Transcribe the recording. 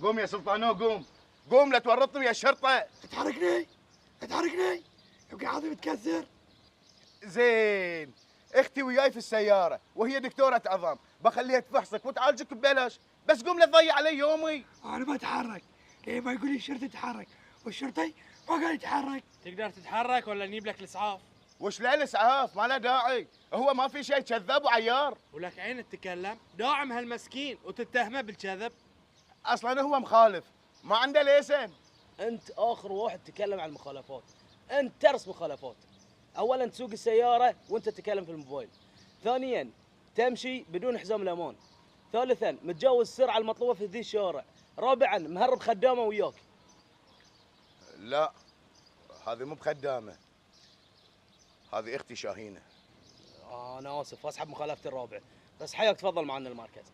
قوم يا سلطانو قوم. قوم لا تورطني يا الشرطة. تحركني يبقى عظمي متكسر. زين. اختي وياي في السيارة وهي دكتورة عظام، بخليها تفحصك وتعالجك ببلاش، بس قوم لا تضيع علي يومي. انا ما اتحرك، ليه ما يقول لي الشرطي تحرك والشرطي ما قال يتحرك. تقدر تتحرك ولا نجيب لك الاسعاف؟ وش لا الاسعاف؟ ما له داعي، هو ما في شيء كذاب وعيار. ولك عين تتكلم داعم هالمسكين وتتهمه بالكذب. اصلا هو مخالف، ما عنده ليسن. انت اخر واحد تتكلم عن المخالفات، انت ترس مخالفات. اولا تسوق السياره وانت تتكلم في الموبايل، ثانيا تمشي بدون حزام الامان، ثالثا متجاوز السرعه المطلوبه في ذي الشارع، رابعا مهرب خدامه وياك. لا هذه مو بخدامه، هذه اختي شاهينه. انا اسف اسحب مخالفتي الرابعه، بس حياك تفضل معنا المركز.